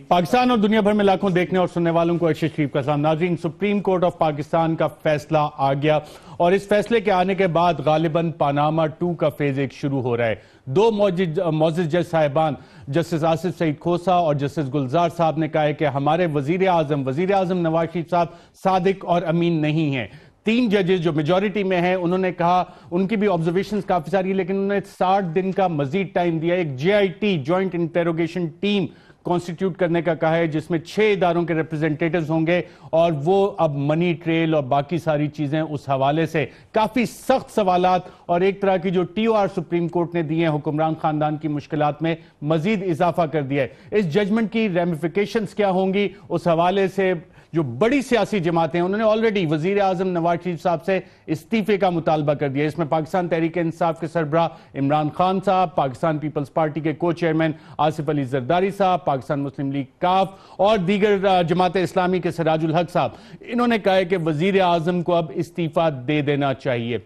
پاکستان اور دنیا بھر میں لاکھوں دیکھنے اور سننے والوں کو ارشد شریف کا سلام۔ ناظرین، سپریم کورٹ آف پاکستان کا فیصلہ آ گیا اور اس فیصلے کے آنے کے بعد غالباً پاناما 2 کا فیز 1 شروع ہو رہا ہے۔ دو معزز جج صاحبان جسٹس آصف سعید کھوسہ اور جسٹس گلزار صاحب نے کہا ہے کہ ہمارے وزیر اعظم نواز شریف صاحب صادق اور امین نہیں ہیں۔ 3 ججز جو میجورٹی میں ہیں انہوں نے کہا، ان کی بھی آبزرویشنز کافی ساری، لیکن انہوں نے 60 دن کا مزید ٹائم دیا۔ ایک JIT joint interrogation team constituted کرنے کا کہا ہے جس میں 6 اداروں کے ریپرزنٹیٹیوز ہوں گے، اور وہ اب منی ٹریل اور باقی ساری چیزیں اس حوالے سے کافی سخت سوالات اور ایک طرح کی جو TOR سپریم کورٹ نے دی ہیں حکمران خاندان کی مشکلات میں مزید اضافہ کر دیا ہے۔ اس ججمنٹ کی ریمیفیکیشنز کیا ہوں گی، اس حوالے سے جو بڑی سیاسی جماعتیں انہوں نے آلریڈی وزیر اعظم نواز شریف صاحب سے استعفے کا مطالبہ کر دیا۔ اس میں پاکستان تحریک انصاف کے سربراہ عمران خان صاحب، پاکستان پیپلز پارٹی کے کو چیئرمین آصف علی زرداری صاحب، پاکستان مسلم لیگ کاف اور دیگر جماعت اسلامی کے سراج الحق صاحب، انہوں نے کہا ہے کہ وزیر اعظم کو اب استعفیٰ دے دینا چاہیے۔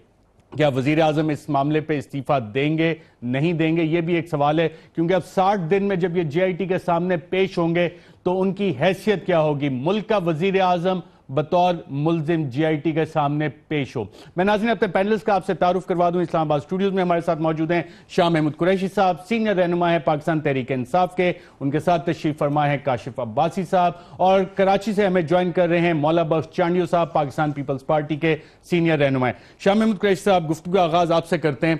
کیا وزیر اعظم اس معاملے پہ استعفیٰ دیں گے، نہیں دیں گے، یہ بھی ایک سوال ہے، کیونکہ اب 60 دن میں جب یہ JIT کے سامنے پیش ہوں گے تو ان کی حیثیت کیا ہوگی؟ ملک کا وزیر اعظم بطور ملزم JIT کے سامنے پیش ہو۔ میں ناظرین اپنے پینلز کا آپ سے تعارف کروا دوں۔ اسلام آباد اسٹوڈیوز میں ہمارے ساتھ موجود ہیں شاہ محمود قریشی صاحب، سینئر رہنما ہیں پاکستان تحریک انصاف کے، ان کے ساتھ تشریف فرما ہیں کاشف عباسی صاحب، اور کراچی سے ہمیں جوائن کر رہے ہیں مولا بخش چانڈیو صاحب، پاکستان پیپلز پارٹی کے سینئر رہنما ہیں۔ شاہ محمود قریشی صاحب، گفتگو آغاز آپ سے کرتے ہیں۔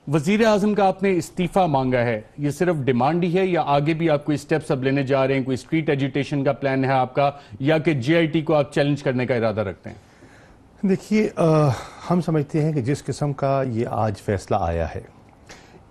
وزیر اعظم کا آپ نے استعفیٰ مانگا ہے، یہ صرف ڈیمانڈ ہی ہے یا آگے بھی آپ کوئی سٹیپس اب لینے جا رہے ہیں؟ کوئی اسٹریٹ ایجیٹیشن کا پلان ہے آپ کا، یا کہ JIT کو آپ چیلنج کرنے کا ارادہ رکھتے ہیں؟ دیکھیے، ہم سمجھتے ہیں کہ جس قسم کا یہ آج فیصلہ آیا ہے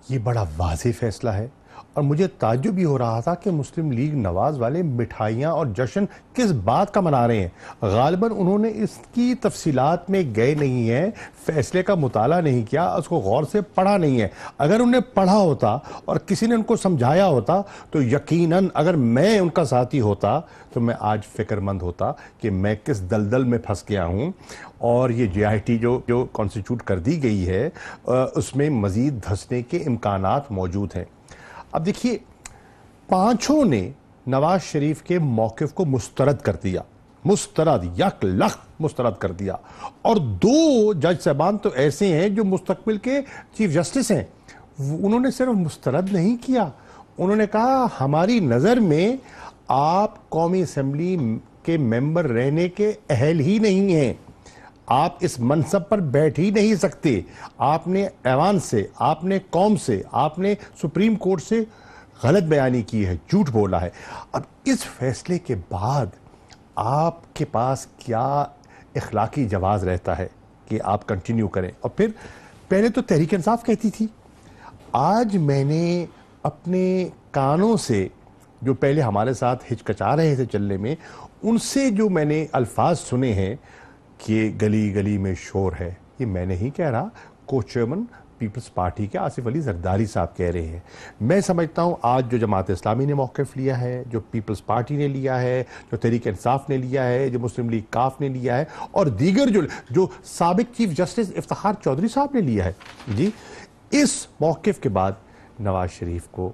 یہ بڑا واضح فیصلہ ہے، اور مجھے تعجب بھی ہو رہا تھا کہ مسلم لیگ نواز والے مٹھائیاں اور جشن کس بات کا منا رہے ہیں۔ غالباً انہوں نے اس کی تفصیلات میں گئے نہیں ہیں، فیصلے کا مطالعہ نہیں کیا، اس کو غور سے پڑھا نہیں ہے۔ اگر انہیں پڑھا ہوتا اور کسی نے ان کو سمجھایا ہوتا تو یقیناً اگر میں ان کا ساتھی ہوتا تو میں آج فکر مند ہوتا کہ میں کس دلدل میں پھنس گیا ہوں، اور یہ JIT جو کانسٹیٹیوٹ کر دی گئی ہے اس میں مزید دھسنے کے امکانات موجود ہیں۔ اب دیکھیے، 5 نے نواز شریف کے موقف کو مسترد کر دیا، یک لخت مسترد کر دیا، اور 2 جج صاحبان تو ایسے ہیں جو مستقبل کے چیف جسٹس ہیں، انہوں نے صرف مسترد نہیں کیا، انہوں نے کہا ہماری نظر میں آپ قومی اسمبلی کے ممبر رہنے کے اہل ہی نہیں ہیں، آپ اس منصب پر بیٹھ ہی نہیں سکتے، آپ نے ایوان سے، آپ نے قوم سے، آپ نے سپریم کورٹ سے غلط بیانی کی ہے، جھوٹ بولا ہے۔ اب اس فیصلے کے بعد آپ کے پاس کیا اخلاقی جواز رہتا ہے کہ آپ کنٹینیو کریں؟ اور پھر پہلے تو تحریک انصاف کہتی تھی، آج میں نے اپنے کانوں سے جو پہلے ہمارے ساتھ ہچکچا رہے تھے چلنے میں، ان سے جو میں نے الفاظ سنے ہیں کہ گلی گلی میں شور ہے، یہ میں نہیں کہہ رہا، کو چیئرمین پیپلز پارٹی کے آصف علی زرداری صاحب کہہ رہے ہیں۔ میں سمجھتا ہوں آج جو جماعت اسلامی نے موقف لیا ہے، جو پیپلز پارٹی نے لیا ہے، جو تحریک انصاف نے لیا ہے، جو مسلم لیگ کاف نے لیا ہے، اور دیگر جو سابق چیف جسٹس افتخار چودھری صاحب نے لیا ہے، جی، اس موقف کے بعد نواز شریف کو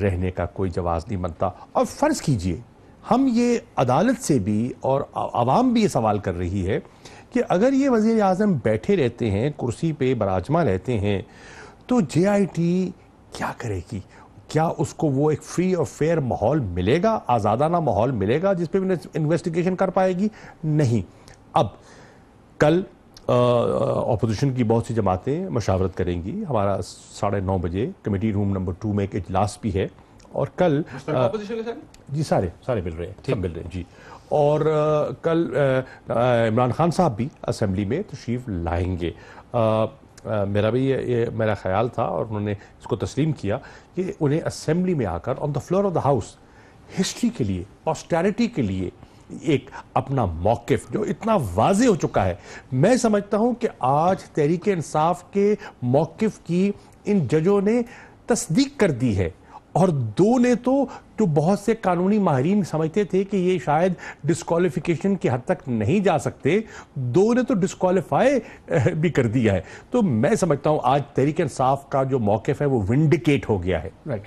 رہنے کا کوئی جواز نہیں بنتا۔ اور فرض کیجئے، ہم یہ عدالت سے بھی اور عوام بھی یہ سوال کر رہی ہے کہ اگر یہ وزیر اعظم بیٹھے رہتے ہیں، کرسی پہ براجمان رہتے ہیں، تو JIT کیا کرے گی؟ کیا اس کو وہ ایک فری اور فیئر ماحول ملے گا، آزادانہ ماحول ملے گا جس پہ انویسٹیگیشن کر پائے گی؟ نہیں۔ اب کل اپوزیشن کی بہت سی جماعتیں مشاورت کریں گی، ہمارا 9:30 بجے کمیٹی روم نمبر 2 میں ایک اجلاس بھی ہے، اور کل جی سارے مل رہے ہیں، سب مل رہے ہیں جی، اور کل عمران خان صاحب بھی اسمبلی میں تشریف لائیں گے۔ میرا بھی یہ میرا خیال تھا، اور انہوں نے اس کو تسلیم کیا کہ انہیں اسمبلی میں آ کر on the floor of the house history کے لیے، پوسٹیرٹی کے لیے ایک اپنا موقف جو اتنا واضح ہو چکا ہے، میں سمجھتا ہوں کہ آج تحریک انصاف کے موقف کی ان ججوں نے تصدیق کر دی ہے، اور 2 نے تو جو بہت سے قانونی ماہرین سمجھتے تھے کہ یہ شاید ڈسکوالیفیکیشن کی حد تک نہیں جا سکتے، 2 نے تو ڈسکوالیفائی بھی کر دیا ہے۔ تو میں سمجھتا ہوں آج تحریک انصاف کا جو موقف ہے وہ ونڈیکیٹ ہو گیا ہے۔ رائٹ،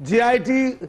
JIT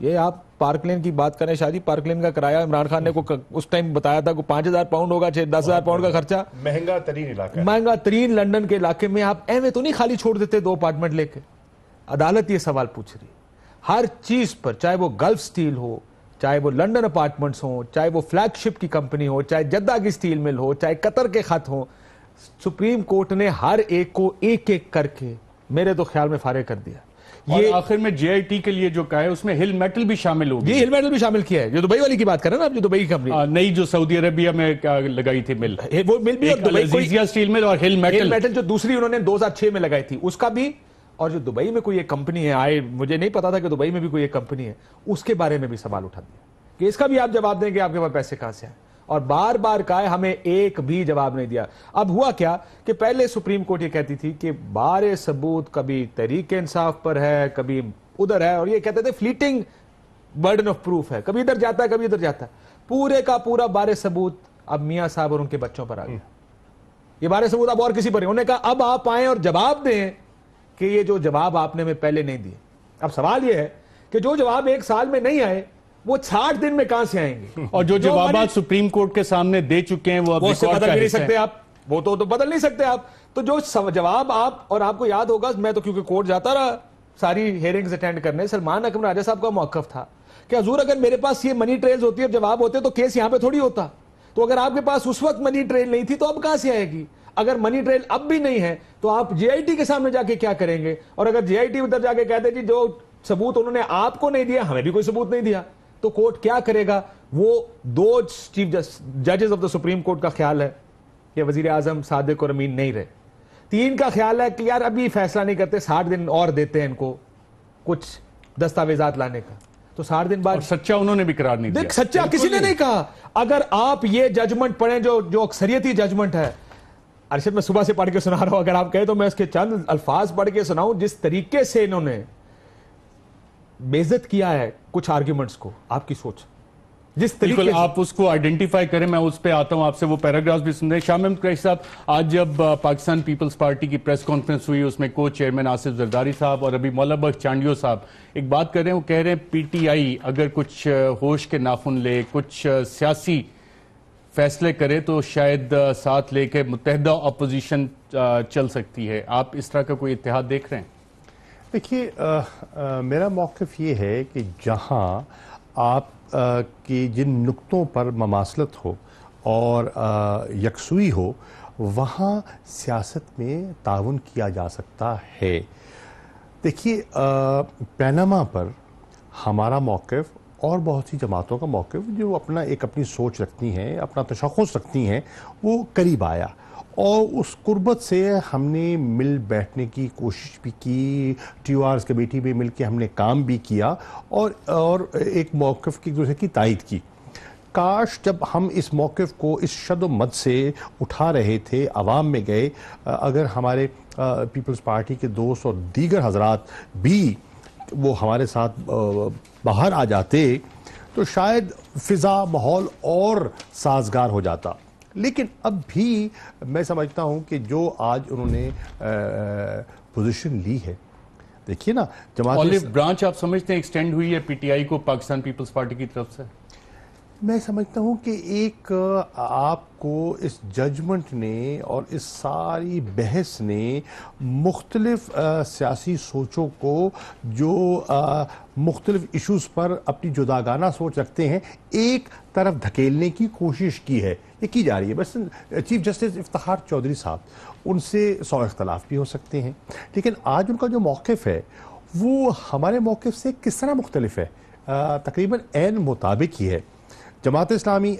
یہ آپ پارک لین کی بات کریں شاہ جی, پارک لین کا کرایہ عمران خان نے اس ٹائم بتایا تھا کہ 5,000 پاؤنڈ ہوگا, 10,000 پاؤنڈ کا خرچہ. مہنگا ترین علاقہ, مہنگا ترین لنڈن کے علاقے میں آپ ایویں تو نہیں خالی چھوڑ دیتے 2 اپارٹمنٹ لے کے. عدالت یہ سوال پوچھ رہی ہے ہر چیز پر, چاہے وہ گلف سٹیل ہو, چاہے وہ لنڈن اپارٹمنٹس ہوں, چاہے وہ فلیگ شپ کی کمپنی ہو, چاہے جدہ کی سٹیل مل ہو, چاہے قطر کے خط ہوں. سپریم کورٹ نے ہر ایک کو ایک ایک کر کے میرے تو خیال میں فارغ کر دیا. یہ آخر میں جے آئی ٹی کے لیے جو کہا ہے اس میں ہل میٹل بھی شامل ہوگی. یہ ہل میٹل بھی شامل کیا ہے, جو دبئی والی کی بات کر رہے ہیں نا آپ, جو دبئی کی کمپنی نئی جو سعودی عربیہ میں لگائی تھی مل, وہ مل بھی, اور العزیزیہ سٹیل مل اور ہل میٹل جو دوسری انہوں نے 2006 میں لگائی تھی اس کا بھی, اور جو دبئی میں کوئی ایک کمپنی ہے, مجھے نہیں پتا تھا کہ دبئی میں بھی کوئی ایک کمپنی ہے, اس کے بارے میں بھی سوال اٹھا دیا کہ اس کا بھی آپ جواب دیں کہ آپ کے پاس پیسے کہاں سے آئے, اور بار بار کہا ہے, ہمیں ایک بھی جواب نہیں دیا. اب ہوا کیا کہ پہلے سپریم کورٹ یہ کہتی تھی کہ بار ثبوت کبھی تحریک انصاف پر ہے, کبھی ادھر ہے, اور یہ کہتے تھے فلیٹنگ برڈن آف پروف ہے, کبھی ادھر جاتا ہے کبھی ادھر جاتا ہے. پورے کا پورا بار ثبوت اب میاں صاحب اور ان کے بچوں پر آ گیا. یہ بار ثبوت اب اور کسی پر نہیں. انہوں نے کہا اب آپ آئیں اور جواب دیں کہ یہ جو جواب آپ نے ہمیں پہلے نہیں دیے. اب سوال یہ ہے کہ جو جواب 1 سال میں نہیں آئے وہ 60 دن میں کہاں سے آئیں گے, اور جو جوابات سپریم کورٹ کے سامنے دے چکے ہیں وہ اب سے بدل نہیں سکتے آپ, وہ تو بدل نہیں سکتے آپ. تو جو جواب آپ, اور آپ کو یاد ہوگا, میں تو کیونکہ کورٹ جاتا رہا ساری ہیئرنگز اٹینڈ کرنے, سلمان اکرم راجہ صاحب کا موقف تھا کہ حضور اگر میرے پاس یہ منی ٹریلز ہوتی ہے اور جواب ہوتے تو کیس یہاں پہ تھوڑی ہوتا. تو اگر آپ کے پاس اس وقت منی ٹریل نہیں تھی تو اب کہاں سے آئے گی؟ اگر منی ٹریل اب بھی نہیں ہے تو آپ جے آئی ٹی کے سامنے جا کے کیا کریں گے؟ اور اگر جے آئی ٹی ادھر جا کے کہتے جی جو ثبوت انہوں نے آپ کو نہیں دیا, ہمیں بھی کوئی ثبوت نہیں دیا, تو کورٹ کیا کرے گا؟ وہ 2 چیف ججز آف دا سپریم کورٹ کا خیال ہے کہ وزیر اعظم صادق اور امین نہیں رہے. 3 کا خیال ہے کہ یار ابھی فیصلہ نہیں کرتے, 60 دن اور دیتے ہیں ان کو کچھ دستاویزات لانے کا. تو 60 دن بعد, سچا انہوں نے بھی قرار نہیں دیا. دیکھ سچا کسی نے نہیں کہا. اگر آپ یہ ججمنٹ پڑھیں جو اکثریتی ججمنٹ ہے, ارشد میں صبح سے پڑھ کے سنا رہا ہوں, اگر آپ کہیں تو میں اس کے چند الفاظ پڑھ کے سناؤں. جس طریقے سے انہوں نے بے عزت کیا ہے کچھ آرگیومنٹس کو, آپ کی سوچ جس طریقے سے آپ اس کو آئیڈینٹیفائی کریں, میں اس پہ آتا ہوں, آپ سے وہ پیراگرافز بھی سن رہے ہیں. شاہ محمود قریشی صاحب, آج جب پاکستان پیپلز پارٹی کی پریس کانفرنس ہوئی, اس میں کو چیئرمین آصف زرداری صاحب اور ابھی مولا بخش چانڈیو صاحب ایک بات کر رہے ہیں. وہ کہہ رہے ہیں پی ٹی آئی اگر کچھ ہوش کے ناخن لے, کچھ سیاسی فیصلے کرے تو شاید ساتھ لے کے متحدہ اپوزیشن چل سکتی ہے. آپ اس طرح کا کوئی اتحاد دیکھ رہے ہیں؟ دیکھیے, میرا موقف یہ ہے کہ جہاں آپ کی جن نقطوں پر مماثلت ہو اور یکسوئی ہو, وہاں سیاست میں تعاون کیا جا سکتا ہے. دیکھیے, پیناما پر ہمارا موقف اور بہت سی جماعتوں کا موقف جو اپنی سوچ رکھتی ہیں, اپنا تشخص رکھتی ہیں, وہ قریب آیا, اور اس قربت سے ہم نے مل بیٹھنے کی کوشش بھی کی, ٹی او آرز کمیٹی میں مل کے ہم نے کام بھی کیا, اور ایک موقف کی دوسرے کی تائید کی. کاش جب ہم اس موقف کو اس شد و مد سے اٹھا رہے تھے, عوام میں گئے, اگر ہمارے پیپلز پارٹی کے دوست اور دیگر حضرات بھی وہ ہمارے ساتھ باہر آ جاتے تو شاید فضا ماحول اور سازگار ہو جاتا. لیکن اب بھی میں سمجھتا ہوں کہ جو آج انہوں نے پوزیشن لی ہے, دیکھیے نا, اولیو برانچ آپ سمجھتے ہیں ایکسٹینڈ ہوئی ہے پی ٹی آئی کو پاکستان پیپلز پارٹی کی طرف سے؟ میں سمجھتا ہوں کہ ایک آپ کو اس ججمنٹ نے اور اس ساری بحث نے مختلف سیاسی سوچوں کو جو مختلف ایشوز پر اپنی جداگانہ سوچ رکھتے ہیں ایک طرف دھکیلنے کی کوشش کی ہے. یہ کی جا رہی ہے. بس چیف جسٹس افتخار چودھری صاحب, ان سے 100 اختلاف بھی ہو سکتے ہیں, لیکن آج ان کا جو موقف ہے وہ ہمارے موقف سے کس طرح مختلف ہے؟ تقریباً عین مطابق ہی ہے. جماعت اسلامی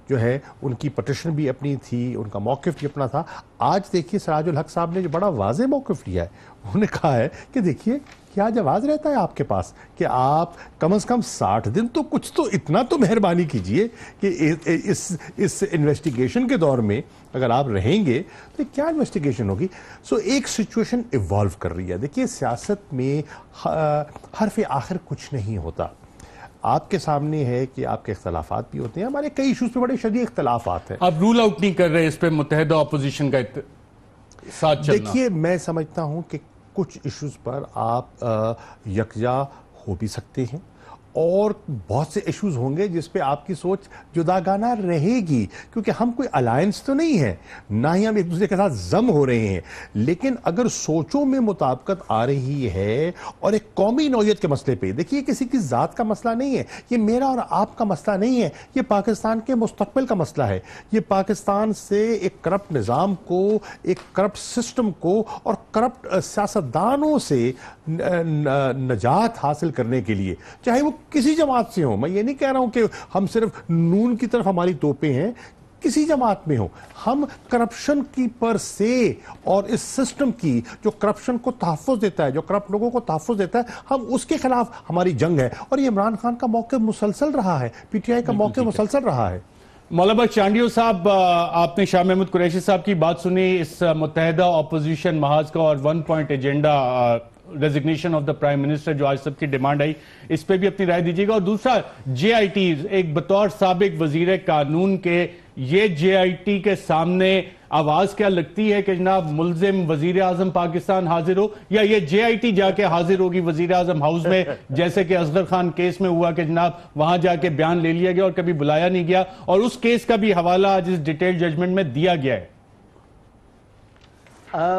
جو ہے ان کی پٹیشن بھی اپنی تھی, ان کا موقف بھی اپنا تھا. آج دیکھیے سراج الحق صاحب نے جو بڑا واضح موقف لیا ہے, انہوں نے کہا ہے کہ دیکھیے کیا جواز رہتا ہے آپ کے پاس کہ آپ کم از کم 60 دن تو کچھ تو اتنا تو مہربانی کیجئے کہ اس انویسٹیگیشن کے دور میں اگر آپ رہیں گے تو کیا انویسٹیگیشن ہوگی. سو ایک سچویشن ایوالو کر رہی ہے. دیکھیے سیاست میں حرف آخر کچھ نہیں ہوتا. آپ کے سامنے ہے کہ آپ کے اختلافات بھی ہوتے ہیں, ہمارے کئی ایشوز پہ بڑے شدید اختلافات ہیں. آپ رول آؤٹ نہیں کر رہے اس پہ متحدہ اپوزیشن کا ساتھ چلنا؟ دیکھیے میں سمجھتا ہوں کہ کچھ ایشوز پر آپ یکجا ہو بھی سکتے ہیں اور بہت سے ایشوز ہوں گے جس پہ آپ کی سوچ جداگانہ رہے گی، کیونکہ ہم کوئی الائنس تو نہیں ہے، نہ ہی ہم ایک دوسرے کے ساتھ ضم ہو رہے ہیں، لیکن اگر سوچوں میں مطابقت آ رہی ہے اور ایک قومی نوعیت کے مسئلے پہ، دیکھیے کسی کی ذات کا مسئلہ نہیں ہے، یہ میرا اور آپ کا مسئلہ نہیں ہے، یہ پاکستان کے مستقبل کا مسئلہ ہے، یہ پاکستان سے ایک کرپٹ نظام کو، ایک کرپٹ سسٹم کو اور کرپٹ سیاستدانوں سے نجات حاصل کرنے کے لیے، چاہے وہ کسی جماعت سے ہوں، میں یہ نہیں کہہ رہا ہوں کہ ہم صرف نون کی طرف ہماری توپیں ہیں، کسی جماعت میں ہوں، ہم کرپشن کی پر سے اور اس سسٹم کی جو کرپشن کو تحفظ دیتا ہے، جو کرپٹ لوگوں کو تحفظ دیتا ہے، ہم اس کے خلاف ہماری جنگ ہے، اور یہ عمران خان کا موقف مسلسل رہا ہے، پی ٹی آئی کا موقف مسلسل رہا ہے۔ مولانا بخش چانڈیو صاحب، آپ نے شاہ محمود قریشی صاحب کی بات سنی، اس متحدہ اپوزیشن محاذ کا اور 1 point agenda resignation of the prime minister جو آج سب کی ڈیمانڈ آئی، اس پہ بھی اپنی رائے دیجیے گا۔ اور دوسرا جے آئی ٹی، ایک بطور سابق وزیر قانون کے یہ جے آئی ٹی کے سامنے آواز کیا لگتی ہے کہ جناب ملزم وزیر اعظم پاکستان حاضر ہو، یا یہ جے آئی ٹی جا کے حاضر ہوگی وزیر اعظم ہاؤس میں، جیسے کہ اصغر خان کیس میں ہوا کہ جناب وہاں جا کے بیان لے لیا گیا اور کبھی بلایا نہیں گیا، اور اس کیس کا بھی حوالہ آج اس ڈیٹیل ججمنٹ میں دیا گیا ہے؟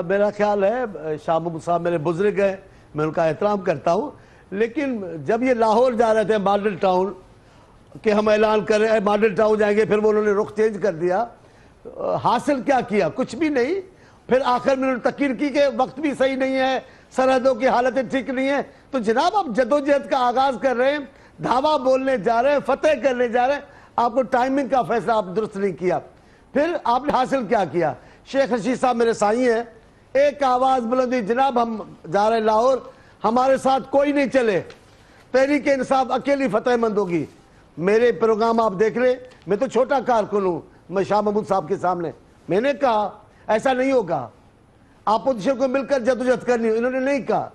میرا خیال ہے شاہ محمود صاحب میرے بزرگ ہیں، میں ان کا احترام کرتا ہوں، لیکن جب یہ لاہور جا رہے تھے ماڈل ٹاؤن کہ ہم اعلان کر رہے ہیں ماڈل ٹاؤن جائیں گے، پھر وہ انہوں نے رخ چینج کر دیا، حاصل کیا کیا؟ کچھ بھی نہیں۔ پھر آخر میں انہوں نے تقریر کی کہ وقت بھی صحیح نہیں ہے، سرحدوں کی حالتیں ٹھیک نہیں ہیں، تو جناب آپ جدوجہد کا آغاز کر رہے ہیں، دھاوا بولنے جا رہے ہیں، فتح کرنے جا رہے ہیں، آپ کو ٹائمنگ کا فیصلہ آپ درست نہیں کیا۔ پھر آپ نے حاصل کیا کیا؟ شیخ رشید صاحب میرے سائیں ہیں، ایک آواز بلندی، جناب ہم جا رہے ہیں لاہور، ہمارے ساتھ کوئی نہیں چلے، تحریک انصاف اکیلی فتح مند ہوگی۔ میرے پروگرام آپ دیکھ لیں، میں تو چھوٹا کارکن ہوں، میں شاہ محمود صاحب کے سامنے میں نے کہا ایسا نہیں ہوگا، اپوزیشن کو مل کر جدوجہد کرنی، انہوں نے نہیں کہا،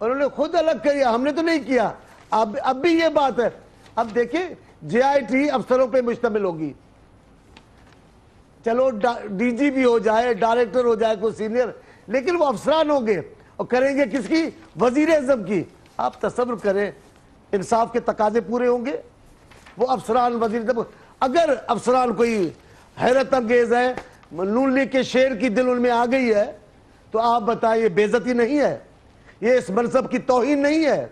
انہوں نے خود الگ کیا، ہم نے تو نہیں کیا۔ اب بھی یہ بات ہے، اب دیکھیں جے آئی ٹی افسروں پہ مشتمل ہوگی، چلو ڈی جی بھی ہو جائے، ڈائریکٹر ہو جائے کوئی سینئر، لیکن وہ افسران ہوں گے اور کریں گے کس کی؟ وزیر اعظم کی۔ آپ تصور کریں انصاف کے تقاضے پورے ہوں گے؟ وہ افسران وزیر اعظم، اگر افسران کوئی حیرت انگیز ہے، نون لیگ کے شیر کی دل ان میں آ گئی ہے، تو آپ بتائیں یہ بے عزتی نہیں ہے؟ یہ اس منصب کی توہین نہیں ہے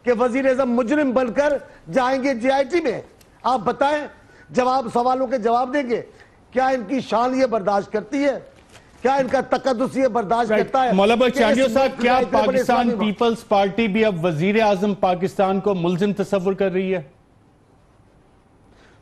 کہ وزیر اعظم مجرم بن کر جائیں گے جے آئی ٹی میں؟ آپ بتائیں، سوالوں کے جواب دیں گے؟ کیا ان کی شان یہ برداشت کرتی ہے؟ کیا ان کا تقدس یہ برداشت کرتا ہے؟ مولانا بخش چانڈیو صاحب، کیا پاکستان پیپلز پارٹی بھی اب وزیر اعظم پاکستان کو ملزم تصور کر رہی ہے؟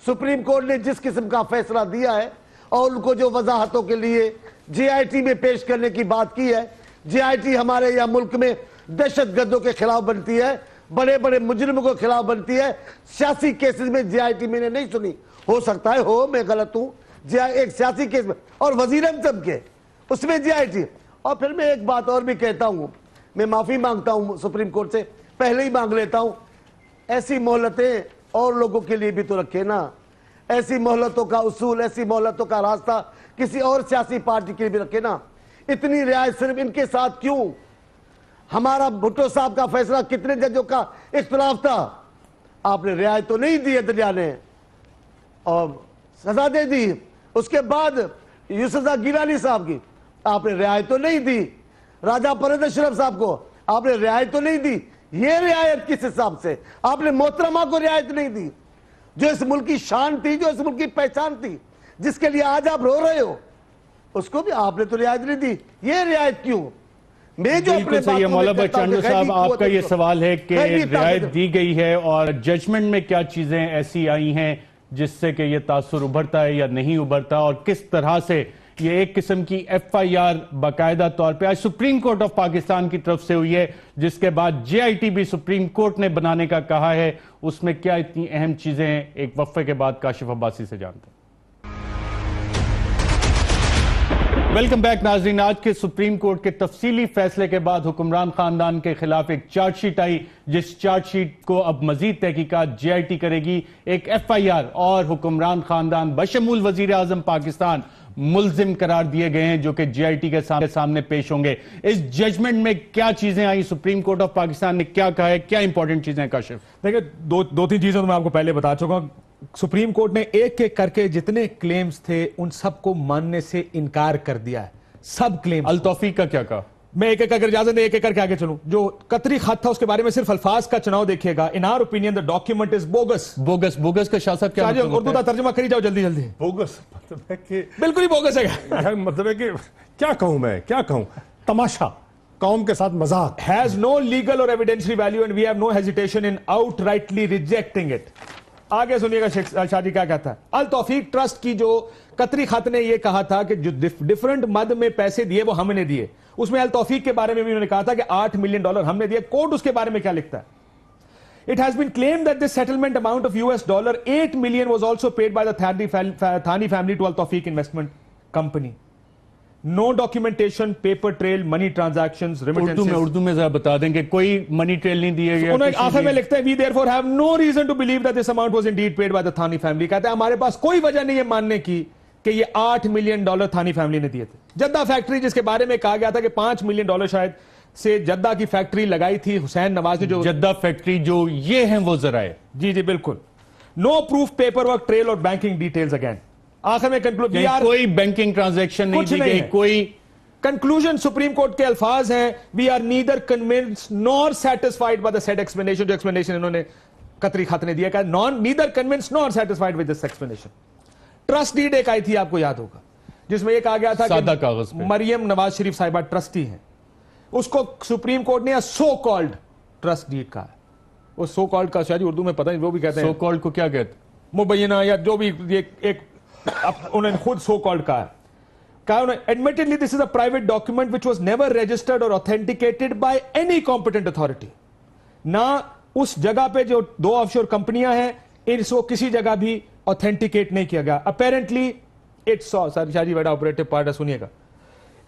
سپریم کورٹ نے جس قسم کا فیصلہ دیا ہے اور ان کو جو وضاحتوں کے لیے جے آئی ٹی میں پیش کرنے کی بات کی ہے، جے آئی ٹی ہمارے یہاں ملک میں دہشت گردوں کے خلاف بنتی ہے، بڑے بڑے مجرموں کے خلاف بنتی ہے، سیاسی کیسز میں جے آئی ٹی میں نے نہیں سنی، ہو سکتا ہے ہو، میں غلط ہوں، ایک سیاسی کیس میں، اور وزیر اعظم کے اس میں جے آئی ٹی۔ اور پھر میں ایک بات اور بھی کہتا ہوں، میں معافی مانگتا ہوں سپریم کورٹ سے، پہلے ہی مانگ لیتا ہوں، ایسی مہلتیں اور لوگوں کے لیے بھی تو رکھے نا، ایسی مہلتوں کا اصول، ایسی مہلتوں کا راستہ کسی اور سیاسی پارٹی کے لیے بھی رکھے نا۔ اتنی رعایت صرف ان کے ساتھ کیوں؟ ہمارا بھٹو صاحب کا فیصلہ کتنے ججوں کا اختلاف تھا، آپ نے رعایت تو نہیں دی عدلیہ نے اور سزا دے دی۔ اس کے بعد یوسف گیلانی صاحب کی آپ نے رعایت تو نہیں دی، راجہ پرید اشرف صاحب کو آپ نے رعایت تو نہیں دی۔ یہ رعایت کس حساب سے؟ آپ نے محترمہ کو رعایت نہیں دی، جو اس ملک کی شان تھی، جو اس ملک کی پہچان تھی، جس کے لیے آج آپ رو رہے ہو، اس کو بھی آپ نے تو رعایت نہیں دی۔ یہ رعایت کیوں؟ میں جو اپنے بالکل صحیح ہے مولانا بخش چانڈیو صاحب، آپ کا یہ سوال ہے کہ رعایت دی گئی ہے اور ججمنٹ میں کیا چیزیں ایسی آئی ہیں جس سے کہ یہ تاثر ابھرتا ہے یا نہیں ابھرتا، اور کس طرح سے یہ ایک قسم کی ایف آئی آر باقاعدہ طور پہ آج سپریم کورٹ آف پاکستان کی طرف سے ہوئی ہے، جس کے بعد جے آئی ٹی بھی سپریم کورٹ نے بنانے کا کہا ہے، اس میں کیا اتنی اہم چیزیں ہیں؟ ایک وقفے کے بعد کاشف عباسی سے جانتے ہیں۔ ویلکم بیک ناظرین، آج کے سپریم کورٹ کے تفصیلی فیصلے کے بعد حکمران خاندان کے خلاف ایک چارج شیٹ آئی، جس چارج شیٹ کو اب مزید تحقیقات جے آئی ٹی کرے گی۔ ایک ایف آئی آر اور حکمران خاندان بشمول وزیر اعظم پاکستان ملزم قرار دیے گئے ہیں جو کہ جی آئی ٹی کے سامنے پیش ہوں گے. اس ججمنٹ میں کیا چیزیں آئی؟ سپریم کورٹ آف پاکستان نے کیا کہا ہے؟ کیا امپورٹنٹ چیزیں ہیں کاشف؟ دیکھیں دو تین چیزیں تو میں آپ کو پہلے بتا چکا ہوں. سپریم کورٹ نے ایک ایک کر کے جتنے کلیمز تھے ان سب کو ماننے سے انکار کر دیا ہے. سب کلیم. التوفیق کا کیا کہا؟ میں ایک ایک کر اجازت دیں ایک ایک کر کے آگے چلوں. جو قطری خط تھا اس کے بارے میں صرف الفاظ کا چناؤ دیکھیے گا. In our opinion the document is bogus. Bogus کا شاہ صاحب کیا مطلب؟ اردو کا ترجمہ کری جاؤ جلدی جلدی. بوگس مطلب ہے کہ بالکل ہی بوگس ہے. مطلب ہے کہ کیا کہوں میں، کیا کہوں، تماشا، قوم کے ساتھ مذاق. has no legal or evidentiary value and we have no hesitation in outrightly rejecting it. آگے سنیے گا شاہ جی کیا کہتا ہے. التوفیق ٹرسٹ کی جو قطری خط نے یہ کہا تھا کہ جو ڈیفرنٹ مد میں پیسے دیے وہ ہم نے دیے. اس میں التوفیق کے بارے میں بھی انہوں نے کہا تھا کہ $8 ملین ہم نے دیے. کورٹ اس کے بارے میں کیا لکھتا ہے؟ It has been claimed that this settlement amount of $8 million was also paid by the Thani family to Al-Tawfiq Investment Company. No documentation, paper trail, money transactions, remittances. Urdu میں ذرا بتا دیں کہ کوئی منی ٹریل نہیں دیے گیا. انہوں نے آخر میں لکھتے ہیں we therefore have no reason to believe that this amount was indeed paid by the Thani family. کہتے ہیں ہمارے پاس کوئی وجہ نہیں ہے ماننے کی کہ یہ $8 ملین تھانی فیملی نے دیے تھے. جدہ فیکٹری جس کے بارے میں کہا گیا تھا کہ $5 ملین شاید سے جدہ کی فیکٹری لگائی تھی حسین نواز نے. جو جدہ فیکٹری جو یہ ہیں وہ ذرائع. جی جی بالکل. نو پروف پیپر ورک ٹریل اور بینکنگ ڈیٹیلز اگین. آخر میں کوئی بینکنگ ٹرانزیکشن نہیں دی گئی. کوئی کنکلوژن سپریم کورٹ کے الفاظ ہیں we are neither convinced nor satisfied by the said explanation. جو ایکسپلینیشن انہوں نے قطری خط نے دیا کہ neither convinced nor satisfied with this explanation. Trust deed ایک آئی تھی آپ کو یاد ہوگا جس میں یہ کہا گیا تھا سادہ کاغذ پہ مریم نواز شریف صاحبہ ٹرسٹی ہیں. اس کو سپریم کورٹ نے سو کالڈ ٹرسٹ ڈیڈ کہا ہے. اس سو کالڈ کا شاید اردو میں پتہ نہیں وہ بھی کہتے ہیں سو کالڈ کو کیا کہتے ہیں؟ مبینہ یا جو بھی ایک انہوں نے خود سو کالڈ کہا ہے. Admittedly, this is a private document which was never registered or authenticated by any competent authority. نہ اس جگہ پہ جو 2 آف شور کمپنیاں ہیں اس کو کسی جگہ بھی authenticated نہیں کیا گیا. Apparently, it saw, Shah G beta operative part سنیے گا.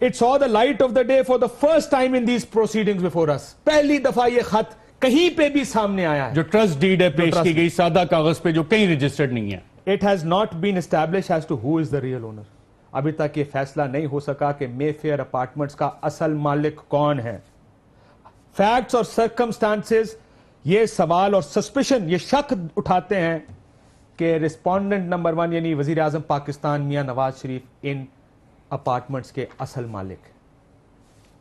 It saw the light of the day for the first time in these proceedings before us. پہلی دفعہ یہ خط کہیں پہ بھی سامنے آیا ہے. جو ٹرسٹ ڈیڈ ہے پیش کی گئی سادہ کاغذ پہ جو کہیں رجسٹرڈ نہیں ہے. It has not been established as to who is the real owner. ابھی تک یہ فیصلہ نہیں ہو سکا کہ مے فیئر اپارٹمنٹس کا اصل مالک کون ہے. فیکٹس اور سرکمسٹانسز یہ سوال اور سسپیشن یہ شک اٹھاتے ہیں کہ رسپونڈنٹ نمبر 1 یعنی وزیر اعظم پاکستان میاں نواز شریف ان اپارٹمنٹس کے اصل مالک.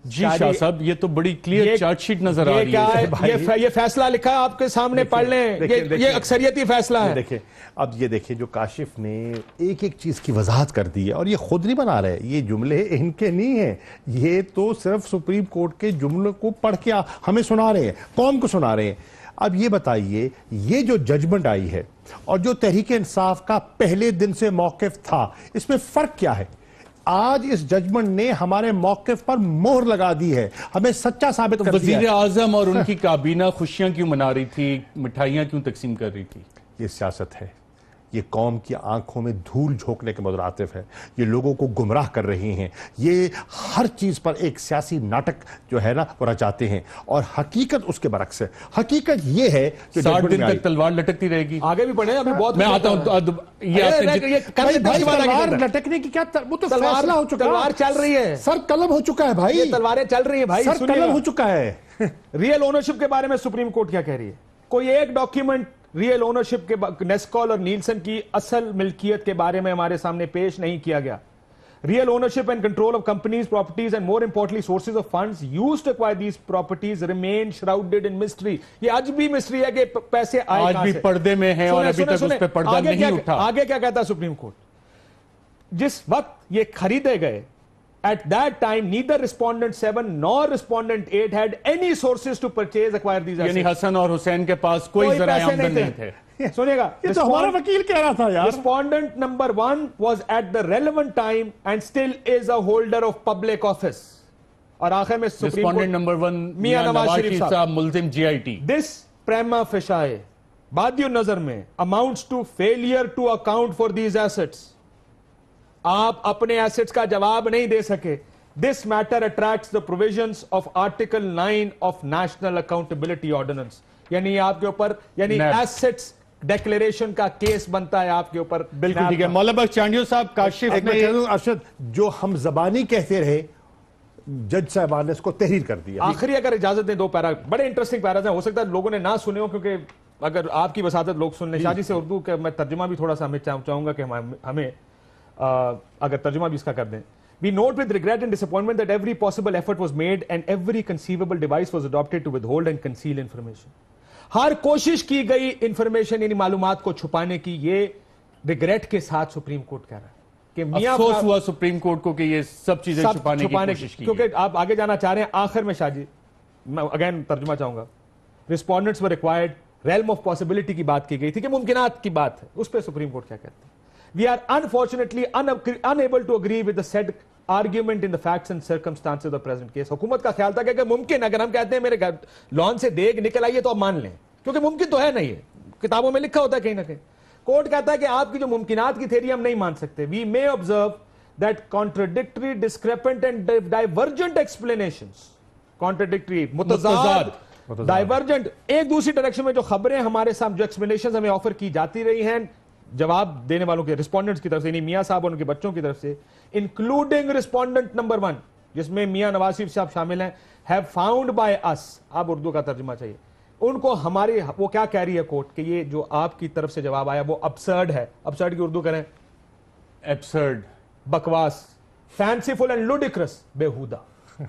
جی شاہ صاحب یہ تو بڑی کلیئر چارٹ شیٹ نظر آ رہی ہے. یہ فیصلہ لکھا ہے آپ کے سامنے پڑھ لیں. یہ اکثریتی فیصلہ ہے. دیکھیں اب یہ دیکھیں جو کاشف نے ایک ایک چیز کی وضاحت کر دی ہے اور یہ خود نہیں بنا رہے. یہ جملے ان کے نہیں ہیں. یہ تو صرف سپریم کورٹ کے جملوں کو پڑھ کے ہمیں سنا رہے ہیں, قوم کو سنا رہے ہیں. اب یہ بتائیے یہ جو ججمنٹ آئی ہے اور جو تحریک انصاف کا پہلے دن سے موقف تھا اس میں فرق کیا ہے؟ آج اس ججمنٹ نے ہمارے موقف پر مہر لگا دی ہے, ہمیں سچا ثابت کر دیا ہے. وزیر اعظم اور ان کی کابینہ خوشیاں کیوں منا رہی تھی, مٹھائیاں کیوں تقسیم کر رہی تھی؟ یہ سیاست ہے. یہ قوم کی آنکھوں میں دھول جھونکنے کے مترادف ہے. یہ لوگوں کو گمراہ کر رہے ہیں. یہ ہر چیز پر ایک سیاسی ناٹک جو ہے نا وہ رچاتے ہیں اور حقیقت اس کے برعکس ہے. حقیقت یہ ہے کہ 60 دن تک تلوار لٹکتی رہے گی. آگے بھی پڑھیں ابھی بہت میں آتا ہوں. تلوار لٹکنے کی کیا وہ تو فیصلہ ہو چکا ہے. تلوار چل رہی ہے, سر قلم ہو چکا ہے بھائی. تلواریں چل رہی ہیں بھائی, سر قلم ہو چکا ہے. ریئل اونرشپ کے بارے میں سپریم کورٹ کیا کہہ رہی ہے؟ کوئی ایک ڈاکیومنٹ ریئل اونرشپ کے نیسکال اور نیلسن کی اصل ملکیت کے بارے میں ہمارے سامنے پیش نہیں کیا گیا. Real ownership and control of companies properties and more importantly sources of funds used to acquire these properties remain shrouded in mystery. یہ آج بھی مسٹری ہے کہ پیسے آئے آج بھی پردے میں ہیں اور ابھی تک اس پہ پردہ نہیں اٹھا. آگے کیا کہتا ہے سپریم کورٹ؟ جس وقت یہ خریدے گئے at that time neither respondent 7 nor respondent 8 had any sources to purchase acquire these assets. یعنی حسن اور حسین کے پاس کوئی ذرائع آمدن نہیں تھے. سنیے گا, یہ تو ہمارا وکیل کہہ رہا تھا یار. Respondent number 1 was at the relevant time and still is a holder of public office. اور آخر میں Respondent number 1 میاں نواز شریف صاحب ملزم J I T. This prima facie بادی نظر میں amounts to failure to account for these assets. آپ اپنے ایسٹس کا جواب نہیں دے سکے. This matter attracts the provisions of Article 9 of National Accountability Ordinance. یعنی آپ کے اوپر یعنی ایسٹس ڈیکلیریشن کا کیس بنتا ہے آپ کے اوپر. بالکل ٹھیک ہے. مولا بخش چانڈیو صاحب, کاشف ایک میں نے کہہ دوں ارشد, جو ہم زبانی کہتے رہے جج صاحبان نے اس کو تحریر کر دیا. آخری اگر اجازت دیں 2 پیرا, بڑے انٹرسٹنگ پیراز ہیں, ہو سکتا ہے لوگوں نے نہ سنے ہو کیونکہ اگر آپ کی وساطت لوگ سن لیں. شاہ جی سے اردو کا میں ترجمہ بھی تھوڑا سا ہمیں چاہوں گا کہ ہمیں اگر ترجمہ بھی اس کا کر دیں. We note with regret and disappointment that every possible effort was made and every conceivable device was adopted to withhold and conceal information. ہر کوشش کی گئی انفارمیشن یعنی معلومات کو چھپانے کی, یہ ریگریٹ کے ساتھ سپریم کورٹ کہہ رہا ہے کہ میاں افسوس ہوا سپریم کورٹ کو کہ یہ سب چیزیں چھپانے کی کوشش کی. کیونکہ آپ آگے جانا چاہ رہے ہیں. آخر میں شاہ جی میں اگین ترجمہ چاہوں گا. Respondents were required, realm of possibility کی بات کی گئی تھی کہ ممکنات کی بات ہے, اس پہ سپریم کورٹ کیا کہتے ہیں. We are unfortunately unable to agree with the said argument in the facts and circumstances of the present case. حکومت کا خیال تھا کہ ممکن, اگر ہم کہتے ہیں میرے گھر لان سے دیگ نکل آئیے تو آپ مان لیں, کیونکہ ممکن تو ہے نہیں ہے, کتابوں میں لکھا ہوتا ہے کہیں نہ کہیں. کورٹ کہتا ہے کہ آپ کی جو ممکنات کی تھیوری ہم نہیں مان سکتے. We may observe that contradictory, discrepant and divergent explanations, contradictory, متضاد, divergent, ایک دوسری ڈائریکشن میں جو خبریں ہمارے سامنے, جو ایکسپلینیشنز ہمیں آفر کی جاتی رہی ہیں جواب دینے والوں کے, رسپونڈنٹس کی طرف سے, یعنی میاں صاحب اور ان کے بچوں کی طرف سے, انکلوڈنگ رسپونڈنٹ نمبر 1 جس میں میاں نواز شریف صاحب شامل ہیں, have found by us, آپ اردو کا ترجمہ چاہیے ان کو, ہماری وہ کیا کہہ رہی ہے کورٹ کہ یہ جو آپ کی طرف سے جواب آیا وہ ابسرڈ ہے. ابسرڈ کی اردو کریں, ایبسرڈ, بکواس, فینسیفل اینڈ لوڈیکرس, بیہودہ.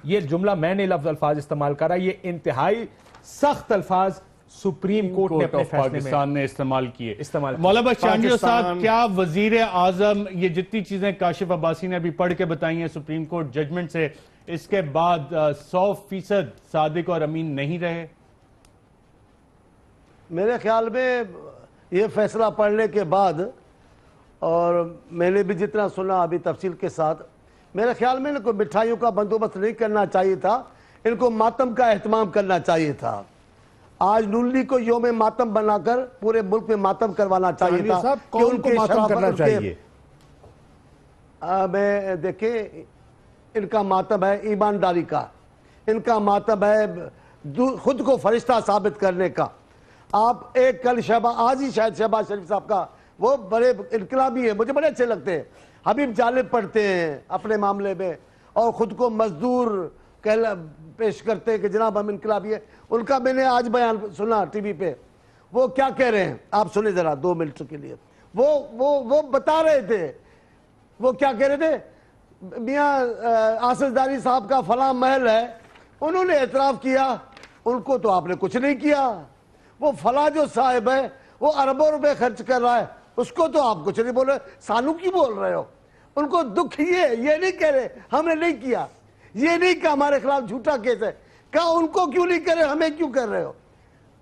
یہ جملہ میں نے لفظ الفاظ استعمال کرا, یہ انتہائی سخت الفاظ سپریم کورٹ نے اپنے فیصلے پاکستان نے استعمال کیے. مولا بخش چانڈیو صاحب, کیا وزیر اعظم یہ جتنی چیزیں کاشف عباسی نے ابھی پڑھ کے بتائی ہیں سپریم کورٹ ججمنٹ سے, اس کے بعد 100% صادق اور امین نہیں رہے؟ میرے خیال میں یہ فیصلہ پڑھنے کے بعد, اور میں نے بھی جتنا سنا ابھی تفصیل کے ساتھ, میرے خیال میں ان کو مٹھائیوں کا بندوبست نہیں کرنا چاہیے تھا, ان کو ماتم کا اہتمام کرنا چاہیے تھا. آج نون لیگ کو یوم ماتم بنا کر پورے ملک میں ماتم کروانا چاہیے تھا. کون کو ماتم کرنا چاہیے؟ میں دیکھیں, ان کا ماتم ہے ایمانداری کا, ان کا ماتم ہے خود کو فرشتہ ثابت کرنے کا. آپ ایک کل آج ہی شاید شہباز شریف صاحب کا, وہ بڑے انقلابی ہیں, مجھے بڑے اچھے لگتے ہیں, حبیب جالب پڑھتے ہیں اپنے معاملے میں اور خود کو مزدور پیش کرتے ہیں کہ جناب ہم انقلابی ہیں. ان کا میں نے آج بیان سنا ٹی وی پہ, وہ کیا کہہ رہے ہیں آپ سنیں ذرا 2 منٹ کے لیے. وہ بتا رہے تھے, وہ کیا کہہ رہے تھے, میاں آصف زرداری صاحب کا فلاں محل ہے, انہوں نے اعتراف کیا, ان کو تو آپ نے کچھ نہیں کیا. وہ فلاں جو صاحب ہے وہ اربوں روپے خرچ کر رہا ہے, اس کو تو آپ کچھ نہیں بول رہے, سانو کی بول رہے ہو. ان کو دکھ یہ نہیں کہہ رہے ہم نے نہیں کیا, یہ نہیں کہ ہمارے خلاف جھوٹا کیس ہے, کہا ان کو کیوں نہیں کر رہے, ہمیں کیوں کر رہے ہو.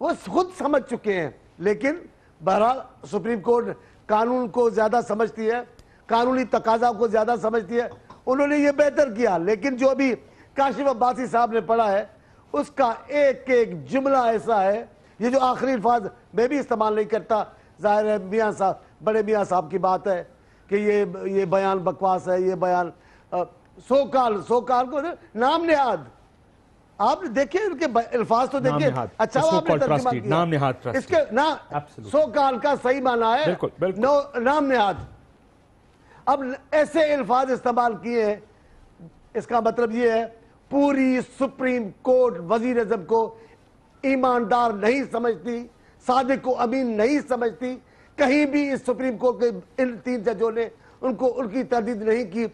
وہ خود سمجھ چکے ہیں. لیکن بہرحال سپریم کورٹ قانون کو زیادہ سمجھتی ہے, قانونی تقاضا کو زیادہ سمجھتی ہے, انہوں نے یہ بہتر کیا. لیکن جو ابھی کاشف عباسی صاحب نے پڑھا ہے اس کا ایک ایک جملہ ایسا ہے, یہ جو آخری الفاظ میں بھی استعمال نہیں کرتا, ظاہر ہے میاں صاحب, بڑے میاں صاحب کی بات ہے کہ یہ بیان بکواس ہے, یہ بیان سوکال کو نام نہاد, آپ نے دیکھیں ان کے الفاظ تو دیکھیں. اچھا وہ آپ نے ترجمہ کیا, نام نہاد, اس کے سوکال کا صحیح معنی ہے نام نہاد. اب ایسے الفاظ استعمال کیے ہیں, اس کا مطلب یہ ہے پوری سپریم کورٹ وزیر اعظم کو ایماندار نہیں سمجھتی, صادق و امین نہیں سمجھتی. کہیں بھی اس سپریم کورٹ کے ان 3 ججوں نے ان کی تردید نہیں کی.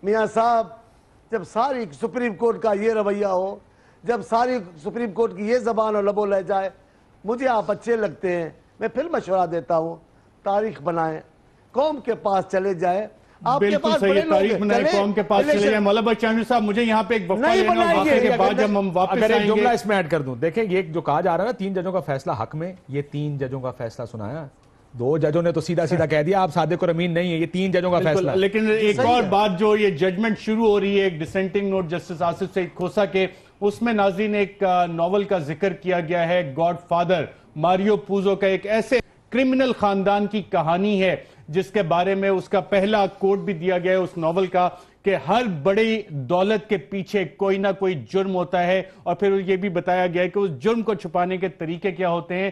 میاں صاحب, جب ساری سپریم کورٹ کا یہ رویہ ہو, جب ساری سپریم کورٹ کی یہ زبان اور لبو لہجہ ہے, مجھے آپ اچھے لگتے ہیں, میں پھر مشورہ دیتا ہوں تاریخ بنائیں, قوم کے پاس چلے جائیں. آپ کے پاس بڑے لوگ تاریخ بنائیں, قوم کے پاس چلے جائیں. مولا بخش چانڈیو صاحب, مجھے یہاں پہ ایک وقفہ لینا ہے, واقعے کے بعد جب ہم واپس آئیں گے. جملہ اس میں ایڈ کر دوں, دیکھیں یہ جو کہا جا رہا ہے نا 3 ججوں کا فیصلہ حق میں, یہ 3 ججوں کا فیصلہ سنایا. 2 ججوں نے تو سیدھا کہہ دیا آپ صادق اور امین نہیں ہے, یہ 3 ججوں کا فیصلہ. لیکن ایک اور بات, جو یہ ججمنٹ شروع ہو رہی ہے ایک ڈسینٹنگ نوٹ جسٹس آصف سعید کھوسہ کے, اس میں ناظرین ایک ناول کا ذکر کیا گیا ہے, گاڈ فادر ماریو پوزو کا. ایک ایسے کرمنل خاندان کی کہانی ہے جس کے بارے میں اس کا پہلا کوٹ بھی دیا گیا ہے اس ناول کا, کہ ہر بڑی دولت کے پیچھے کوئی نہ کوئی جرم ہوتا ہے, اور پھر یہ بھی بتایا گیا ہے کہ اس جرم کو چھپانے کے طریقے کیا ہوتے ہیں.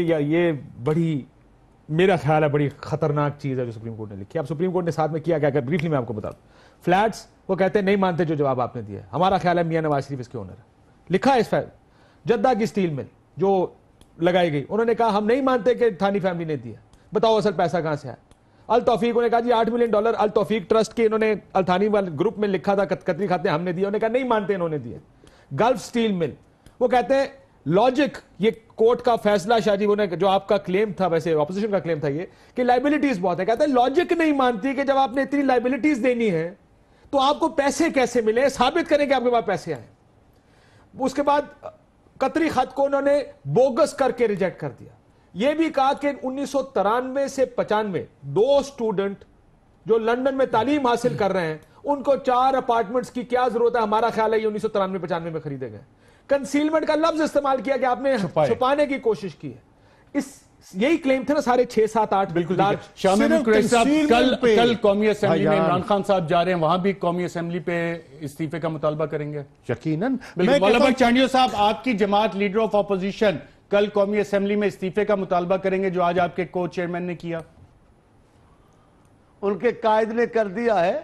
یہ بڑی میرا خیال ہے بڑی خطرناک چیز ہے جو سپریم کورٹ نے لکھی. اب سپریم کورٹ نے ساتھ میں کیا کیا بریفلی میں آپ کو بتا دوں. فلیٹس وہ کہتے ہیں نہیں مانتے جو جواب آپ نے دیا ہے, ہمارا خیال ہے میاں نواز شریف اس کے اونر ہے. لکھا ہے اس فیل. جدہ کی اسٹیل مل جو لگائی گئی, انہوں نے کہا ہم نہیں مانتے کہ تھانی فیملی نے دیا, بتاؤ اصل پیسہ کہاں سے آیا. التوفیق نے کہا جی $8 ملین التوفیق ٹرسٹ کے انہوں نے التھانی والے گروپ میں لکھا تھا قطری کھاتے ہم نے دیا, انہوں نے کہا نہیں مانتے انہوں نے دیا. گلف اسٹیل مل وہ کہتے ہیں لاجک, یہ کورٹ کا فیصلہ شاہ جی نے جو آپ کا کلیم تھا, ویسے اپوزیشن کا کلیم تھا یہ کہ لائبلٹیز بہت ہے, کہتے ہیں لاجک نہیں مانتی کہ جب آپ نے اتنی لائبلٹیز دینی ہے تو آپ کو پیسے کیسے ملے, ثابت کریں کہ آپ کے پاس پیسے آئے. اس کے بعد قطری خط کو انہوں نے بوگس کر کے ریجیکٹ کر دیا. یہ بھی کہا کہ 1993 سے 95 2 اسٹوڈنٹ جو لندن میں تعلیم حاصل کر رہے ہیں ان کو 4 اپارٹمنٹس کی کیا ضرورت ہے, ہمارا خیال ہے یہ 1993-95 میں خریدے گئے. کنسیلمنٹ کا لفظ استعمال کیا کہ آپ نے چھپانے کی کوشش کی ہے. یہی کلیم تھے نا سارے 6-7-8. بالکل. شاہ محمود قریشی صاحب کل قومی اسمبلی میں عمران خان صاحب جا رہے ہیں, وہاں بھی قومی اسمبلی پہ استعفے کا مطالبہ کریں گے یقیناً. والا بھائی چانڈیو صاحب, آپ کی جماعت لیڈر آف اپوزیشن کل قومی اسمبلی میں استعفے کا مطالبہ کریں گے جو آج آپ کے کو چیئرمین نے کیا؟ ان کے قائد نے کر دیا ہے,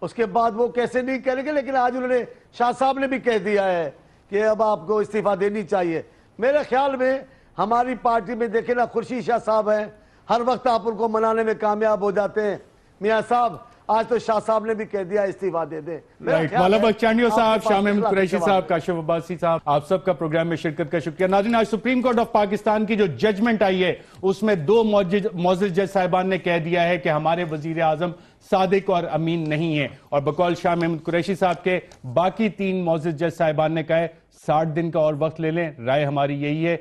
اس کے بعد وہ کیسے نہیں کریں گے, لیکن آج انہوں نے شاہ صاحب نے بھی کہہ دیا ہے کہ اب آپ کو استعفیٰ دینی چاہیے. میرے خیال میں ہماری پارٹی میں دیکھیں نا خورشید شاہ صاحب ہیں, ہر وقت آپ ان کو منانے میں کامیاب ہو جاتے ہیں. میاں صاحب آج تو شاہ صاحب نے بھی کہہ دیا استعفیٰ دے دیں. والا بخش چانڈیو صاحب, شاہ محمود قریشی صاحب, کاشف عباسی صاحب, آپ سب کا پروگرام میں شرکت کا شکریہ. ناظرین, آج سپریم کورٹ آف پاکستان کی جو ججمنٹ آئی ہے اس میں 2 معزز جج صاحبان نے کہہ دیا ہے کہ ہمارے وزیر اعظم صادق اور امین نہیں ہیں, اور بقول شاہ محمود قریشی صاحب کے باقی 3 معزز جج صاحبان نے کہا ہے 60 دن کا اور وقت لے لیں, رائے ہماری یہی ہے